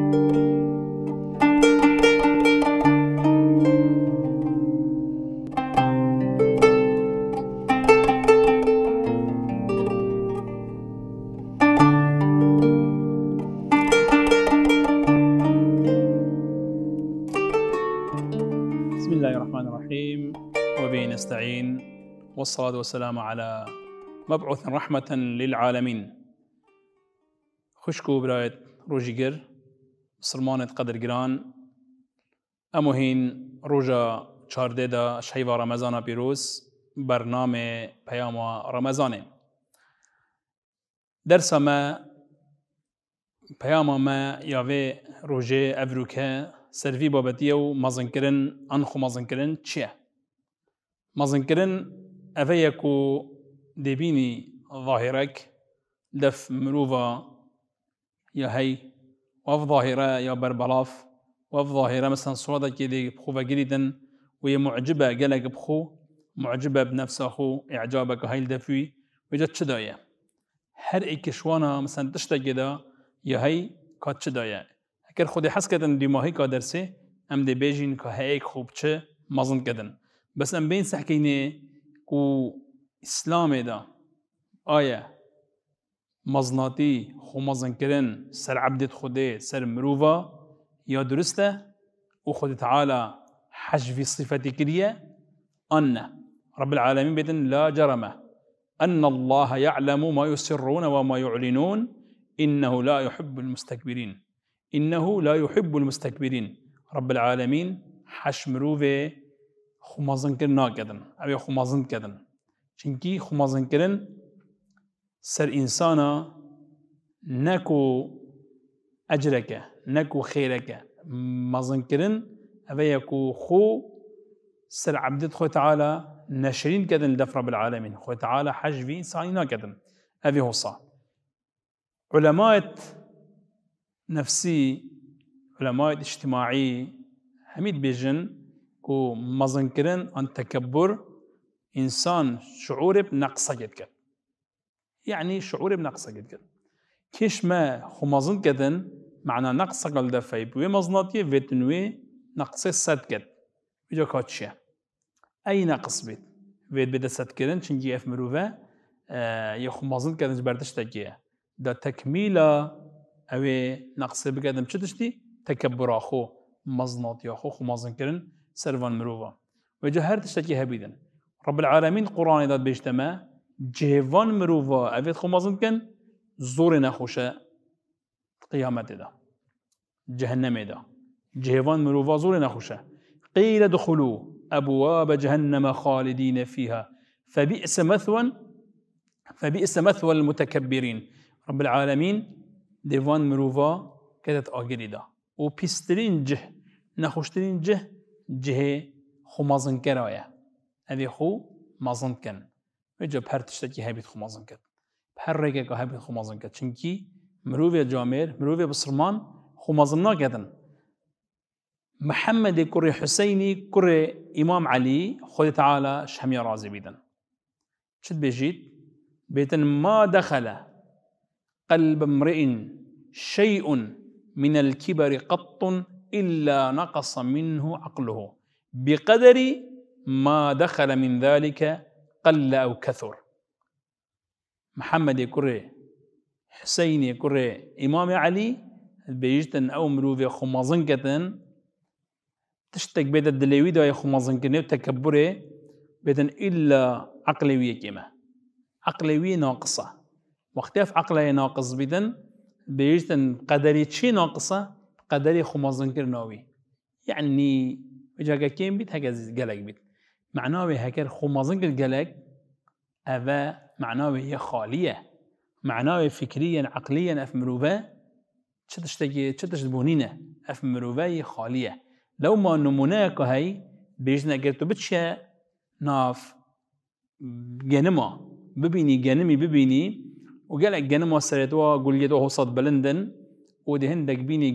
بسم الله الرحمن الرحيم وبه نستعين والصلاة والسلام على مبعوث رحمة للعالمين. خشكو برايت روجيجر سلمانة قدر جران أموهين روجا چارديدا شهيوة رمضان بيروز برنامه پیام رمضان. درس ما پیام ما یاوه روجه افروکه سروی بابتیه و مازن کرن انخو مازن کرن چیه؟ مازن کرن اوه یکو دبینی ظاهرک دف مروفا یا هی وف ظاهره یا بربلاف وف ظاهره مثلا صورة که دی بخو وگریدن و یه معجبه گلک بخو معجبه بنفسه خو اعجابك هاي الدفوي وجد چدایه هر ایکشوانا مثلا تشتاکی دا یا هی کات چدایه اگر خودی حس کردن دیماهی که درسه ام دی بیجین که هیک خوب چه مازن کردن بس ام بین سحکینه کو اسلام دا آیا مزناتی خو مازن کردن سر عبدت خوده سر مروفا یا درسته و خود تعالی حجفی صفتی کریه أن رب العالمين بيتن لا جرم أن الله يعلم ما يسرون وما يعلنون إنه لا يحب المستكبرين إنه لا يحب المستكبرين رب العالمين حشمروه خمازن كرنا كدن أبي خمازن كدن چنكي خمازن كرن سر إنسانا نكو أجرك نكو خيرك مازن كرن أبي يكو خو سر عبدت خوي تعالى نشرين كدن لدف رب العالمين خوي تعالى حجبي إنسانينا كدن أبي هو صح علماء نفسي علماء اجتماعي حميد بيجن كو مزنكرن عن تكبر إنسان شعور بنقصة جد يعني شعور بنقصة جد كيش ما خمازن كدن معنى نقصة قل دفعي بوي مزناتي فيتنوي نقصة سد جد بيجا كاتشيا أي نقص بيت فيت بدا سد كدن چنجي اف مروفا يخمازن كدن جبردش تاكيه دا تكميلا اوه نقصه بگردم چه دشتی؟ تکبر آخو مزناتی آخو خمازن کرن سروان مروفا و جا هر تشتکی هبیدن رب العالمین قرآن داد بیشتما جهوان مروفا اوه خمازن کن زور نخوشه قیامت دا جهنم دا جهوان مروفا زور نخوشه قیل دخلوا ابواب جهنم خالدین فيها فبئس مثوى المتكبرين رب العالمين دیوان مروفا کدت آگری دا و پیسترین جه نخوشترین جه خو مازن کرایه اوی خو مازن کن و جا پر تشتکی هبید خو مازن کد پر رگه که هبید خو مازن کد چنکی مروفی جامر مروفی بسرمان خو مازن نا کدن محمد کر حسینی کر امام علی خود تعالی شهمی رازی بیدن چد بجید بیتن ما دخل قلب امرئ شيء من الكبر قط إلا نقص منه عقله بقدر ما دخل من ذلك قل أو كثر محمد يكره حسين يكره إمام علي بيجتن أو مروفي خمازنكتن تشتك بيت الدليوي دا خمازنكتن وتكبره بيتن إلا عقلوية كما عقلوية ناقصة وقتاف عقله ناقص بدن بيجتن قدري چي ناقصة قدري خمازن كرناوي يعني وجاكا كيم بيت هكا جلق بيت معناوي هكا خمازن كر جلق أذا معناوي هي خالية معناوي فكريا عقليا أفمروفا تشتبونينه أفمروفا هي خالية لو ما نموناك هاي بيجتن اگرتو بتشا ناف جنما ببيني جنمي ببيني وقالك جنم سريتوا قليتوا هوصد بلندن ودي هندك بيني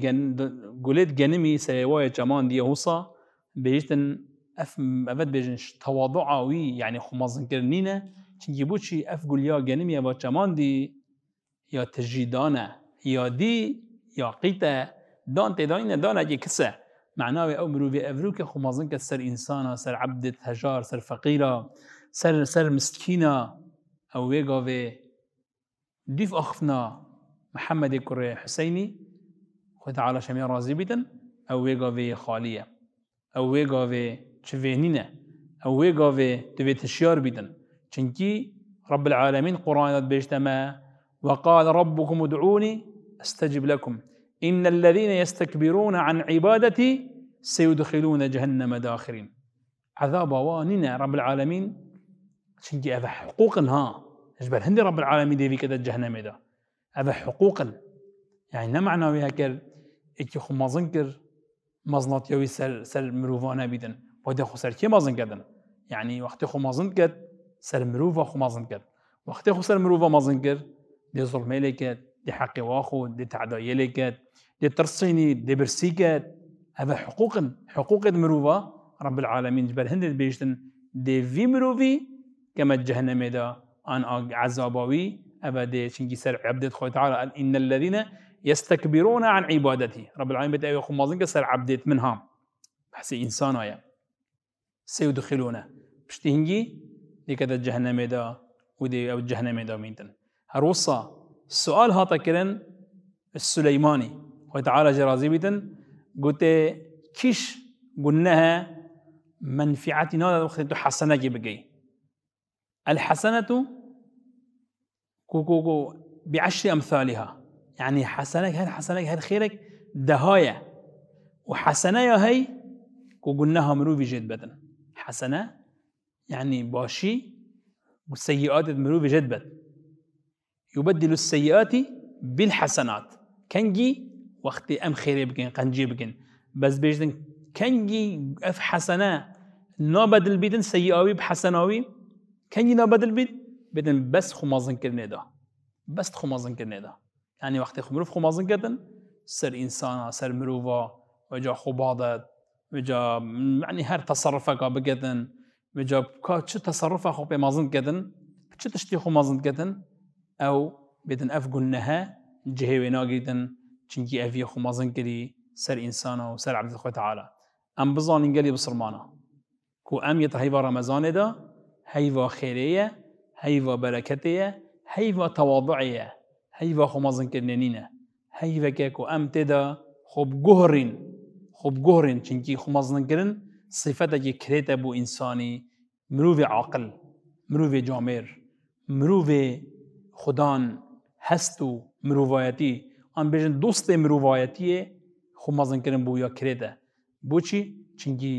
قليت جنمي سريوايا جمان دي هوصا بيجتن أفد بيجنش تواضعوي يعني خمازن كرنينه چنجيبوشي أفقل يا جنمي يا جمان دي يا تجيدانه يا دي يا قيته دان تداين دان أجي كسا معناه أو مروفي أفروك خو مازن كد سر إنسانا سر عبدة هجار سر فقيرة سر مسكينة أو ويقافي ديف أخفنا محمد كري حسيني خد على شمير رازي بيتن أو ويقافي خالية أو ويقافي شفينينة أو ويقافي تبي تشيار بيتن چنكي رب العالمين قرآن بيجتمع وقال ربكم ادعوني استجب لكم إن الذين يستكبرون عن عبادتي سيدخلون جهنم داخرين عذاب واننا رب العالمين چنكي أفا حقوقا ها اجبر هندي رب العالمين دي في كده جهنم دا أفا حقوقا يعني نمعنا ويها كر اكي خو مازنكر مزنات يوي سر مروفانا بيدن وده خو سر كي مازن كدن يعني وقت خو مازن كد سر مروفا خو مازن كد وقت خو سر مروفا مازن كر دي ظلمي لكت دي حقي واخو دي تعدايا لكت دي ترصيني دي برسيكت هذا حقوق مروفا رب العالمين جبل هند بيجتن دي في مروفي كما جهنم دا ان عذاباوي ابدا شنجي سر عبدت خو تعالى ان الذين يستكبرون عن عبادتي رب العالمين بتاعي خو مازن سر عبدت منها بحسي انسان يا سيدخلونه بشتينجي دي كذا جهنم دا ودي او جهنم دا مينتن هروصا السؤال هاتا كرن السليماني وتعالى جرازي بيتن قلت كيش قلناها منفعتنا وقت حسنة بقي الحسنة كو بعشر أمثالها يعني حسنك هاي حسنك هاي خيرك دهاية وحسنة يا هي كو قلناها مروفي جد بدن حسنة يعني باشي والسيئات مروفي جد بدن يبدل السيئات بالحسنات كنجي وقت ام خير بكن قنجي بكن بس بيجدن كنجي اف حسنه نابدل بيدن سيئاوي بحسناوي كنجي نابدل بدن بس خمازن كرنه ده بس خمازن كرنه ده يعني وقت خمروف خمازن كدن سر انسان سر مروفا وجا خبادت وجا يعني هر تصرفك بكدن وجا كاتش تصرفه خو بمازن كدن چه تشتي خمازن كدن او بدن اف قلناها جهوي ناقيدن چنكي افي خو مازن كري سر انسانا وسر عبد الله تعالى ام بزانين قالي بصرمانا كو ام يتهيوا رمضان دا هيوا خيريه هيوا بركتيه هيوا تواضعيه هيوا خو مازن كرنينه هيوا كو ام تدا خب جهرين چنكي خو مازن كرن صفته كريت ابو انساني مروي عاقل مروي جامر مروي خدان هستو مروایتی آن بیشتر دوست مروایتیه خو مازن کردن بویا کرده بوچی چنگی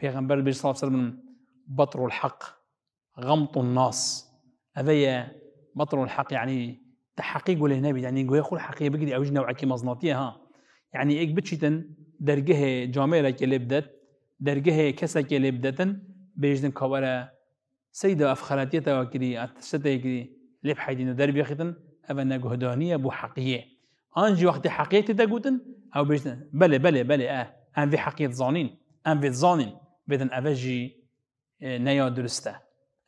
پیغمبر بیش صلی الله علیه وسلم بطر الحق غمط الناس اویا بطر الحق يعني تحقيق ولا نبي يعني يقول يقول حقيقة بقدي أوجه نوع كي مزناتية ها يعني إيك بتشيتن درجه جامعة كي لبدت درجه كسا كي لبدتن بيجدن كوارا سيدة أفخالاتية تواكري أتشتى كري لب حيدين دربي ختن أبنا جهدانية بو حقيقة أنجي وقت حقيقة تقولن أو بيجدن بله أن في حقيقة ظانين أن في ظانين بدن أفجي نيا درسته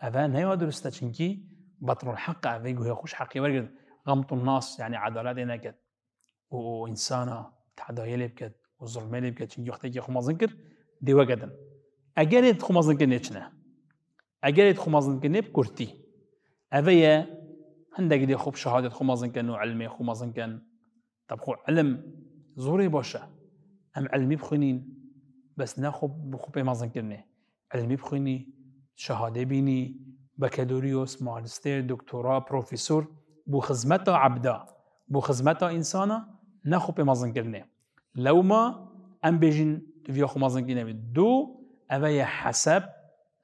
أفا نيا درسته چنكي بطر الحق أفي جوه خوش حقيقة ورجل غمط الناس يعني عدالات نكد وإنسانة تعدايا لبكد وظلمي لبكد چنكي وقت يجي خمازن كر دي وجدن أجريت خمازن كر نيچنا أجريت خمازن كر نب كرتي أفيا هندك دي خوب شهادة خمازن كان وعلمي خمازن كان طب خو علم زوري باشا أم علمي بخونين بس ناخب بخوب مازن كرني علمي بخوني شهادة بيني بكالوريوس ماجستير دكتوراه بروفيسور بو خدمتا عبدا بو خدمتا إنسانا ناخب مازن كرني لو ما أم بيجين تفيا خو مازن كرني دو أبيا حسب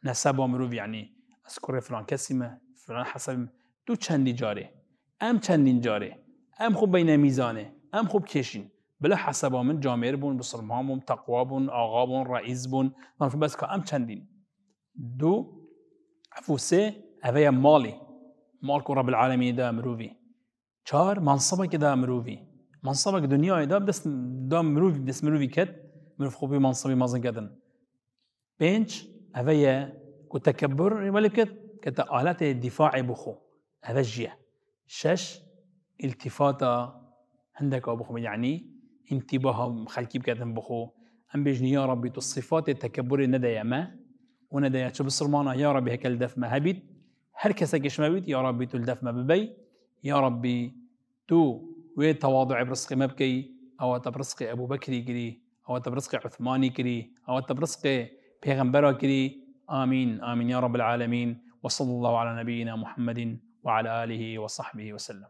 نسب ومروف يعني أذكر فلان كسمة فلان حسب تو چندی جاره ام چندین جاره ام خوب بین میزانه ام خوب کشین بلا حسابا من جامعه بون بسرمام تقوا بون آقا بون رئیس بون من بس که ام چندین دو عفوسه اویا مال کو رب العالمین دا مروفی چهار منصبه که دا مروفی منصبه که دنیای دا دست دا مروفی دست مروفی کد مروف خوبی منصبی مازن کدن پنج اویا کو تکبر ولکت کتا آلات دفاع بخو هذا الجيه شش التفاتا عندك أبو خمي يعني انتباه خلقي بكاتن بخو ام بيجني يا ربي تو الصفات التكبر ندى ما وندى شو بصرمانا يا ربي هيك الدف ما هبيت هر كسكش ما بيت يا ربي تو الدف ما ببي يا ربي تو وي تواضع برزقي ما بكي او تبرزقي ابو بكر يجري او تبرزقي عثمان يجري او تبرزقي بيغمبر يجري آمين آمين يا رب العالمين وصلى الله على نبينا محمد وعلى آله وصحبه وسلم.